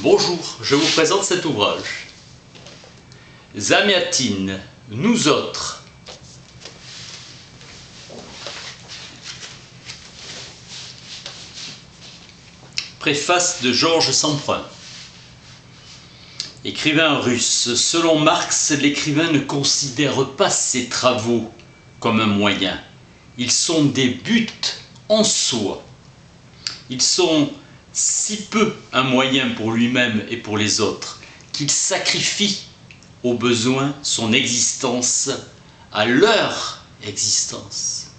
Bonjour, je vous présente cet ouvrage. Zamiatine, nous autres. Préface de Georges Semprun. Écrivain russe, selon Marx, l'écrivain ne considère pas ses travaux comme un moyen. Ils sont des buts en soi. Ils sont si peu un moyen pour lui-même et pour les autres qu'il sacrifie au besoin son existence à leur existence.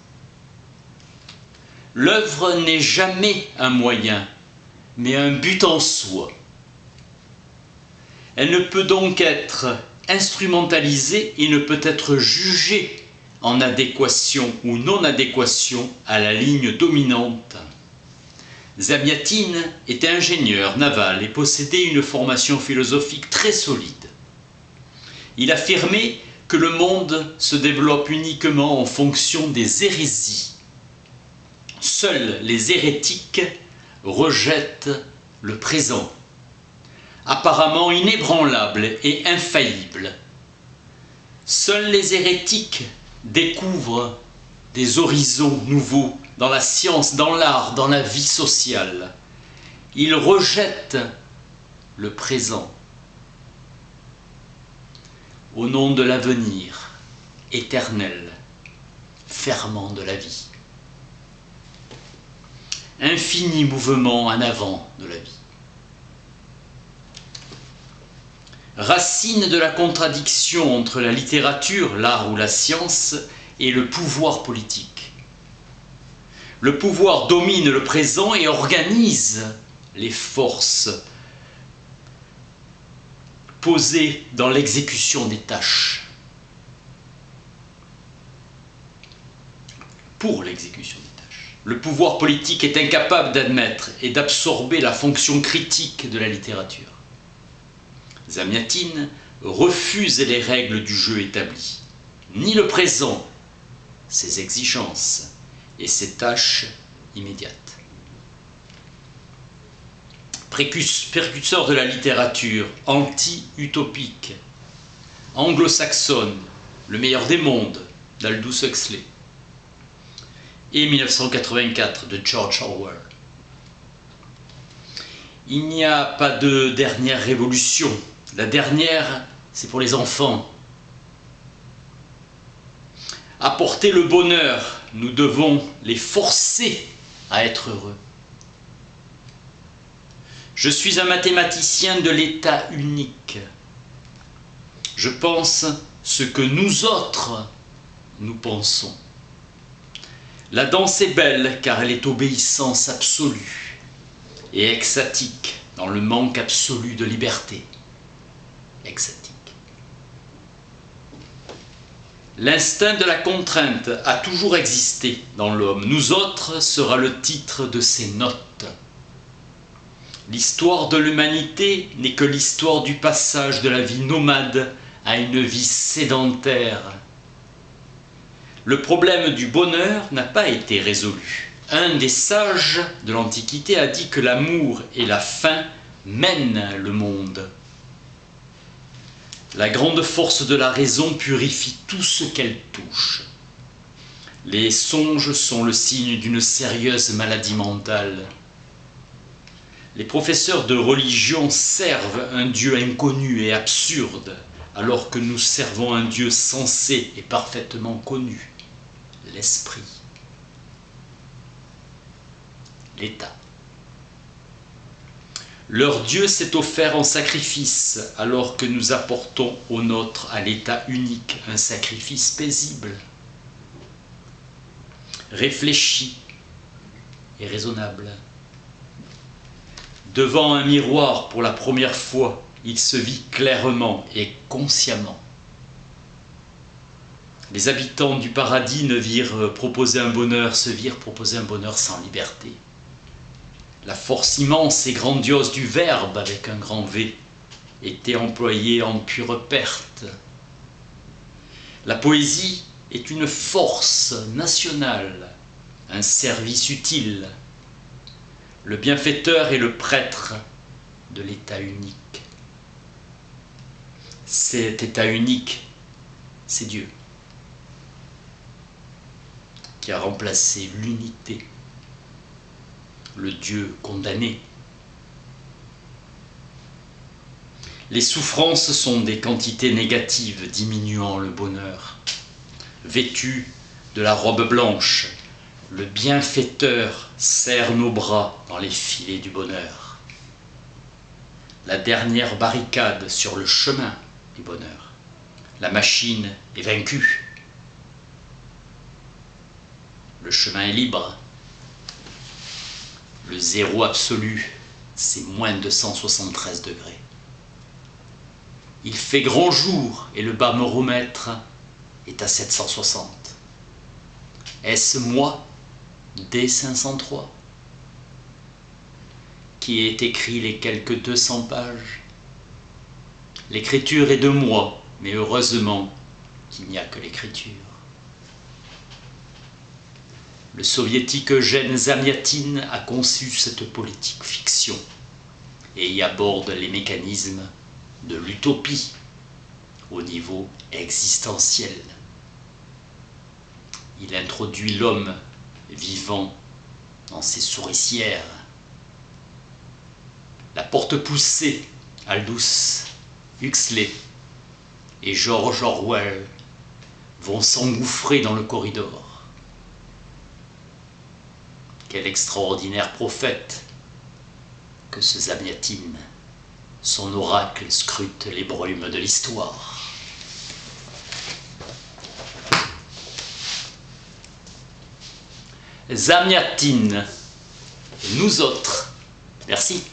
L'œuvre n'est jamais un moyen, mais un but en soi. Elle ne peut donc être instrumentalisée et ne peut être jugée en adéquation ou non-adéquation à la ligne dominante. Zamiatine était ingénieur naval et possédait une formation philosophique très solide. Il affirmait que le monde se développe uniquement en fonction des hérésies. Seuls les hérétiques rejettent le présent, apparemment inébranlable et infaillible. Seuls les hérétiques découvrent des horizons nouveaux dans la science, dans l'art, dans la vie sociale. Ils rejettent le présent au nom de l'avenir éternel, ferment de la vie. Infini mouvement en avant de la vie. Racine de la contradiction entre la littérature, l'art ou la science, et le pouvoir politique. Le pouvoir domine le présent et organise les forces posées dans l'exécution des tâches. Pour l'exécution des tâches. Le pouvoir politique est incapable d'admettre et d'absorber la fonction critique de la littérature. Zamiatine refuse les règles du jeu établies, ni le présent, ses exigences et ses tâches immédiates. Précurseur de la littérature anti-utopique, anglo-saxonne, Le meilleur des mondes d'Aldous Huxley, et 1984 de George Orwell. Il n'y a pas de dernière révolution. La dernière, c'est pour les enfants. Apporter le bonheur, nous devons les forcer à être heureux. Je suis un mathématicien de l'état unique. Je pense ce que nous autres, nous pensons. La danse est belle car elle est obéissance absolue et extatique dans le manque absolu de liberté. Extatique. L'instinct de la contrainte a toujours existé dans l'homme. Nous autres sera le titre de ces notes. L'histoire de l'humanité n'est que l'histoire du passage de la vie nomade à une vie sédentaire. Le problème du bonheur n'a pas été résolu. Un des sages de l'Antiquité a dit que l'amour et la faim mènent le monde. La grande force de la raison purifie tout ce qu'elle touche. Les songes sont le signe d'une sérieuse maladie mentale. Les professeurs de religion servent un Dieu inconnu et absurde, alors que nous servons un Dieu sensé et parfaitement connu, l'esprit, l'État. Leur Dieu s'est offert en sacrifice, alors que nous apportons au nôtre, à l'état unique, un sacrifice paisible, réfléchi et raisonnable. Devant un miroir, pour la première fois, il se vit clairement et consciemment. Les habitants du paradis se virent proposer un bonheur sans liberté. La force immense et grandiose du verbe, avec un grand V, était employée en pure perte. La poésie est une force nationale, un service utile. Le bienfaiteur et le prêtre de l'état unique. Cet état unique, c'est Dieu, qui a remplacé l'unité, le Dieu condamné. Les souffrances sont des quantités négatives diminuant le bonheur. Vêtu de la robe blanche, le bienfaiteur serre nos bras dans les filets du bonheur. La dernière barricade sur le chemin du bonheur. La machine est vaincue. Le chemin est libre. Le zéro absolu, c'est moins de 173 degrés. Il fait grand jour et le baromètre est à 760. Est-ce moi, D503, qui ai écrit les quelques 200 pages? L'écriture est de moi, mais heureusement qu'il n'y a que l'écriture. Le soviétique Eugène Zamyatin a conçu cette politique fiction et y aborde les mécanismes de l'utopie au niveau existentiel. Il introduit l'homme vivant dans ses souricières. La porte poussée, Aldous Huxley et George Orwell vont s'engouffrer dans le corridor. Quel extraordinaire prophète que ce Zamyatin. Son oracle scrute les brumes de l'histoire. Zamyatin, nous autres. Merci.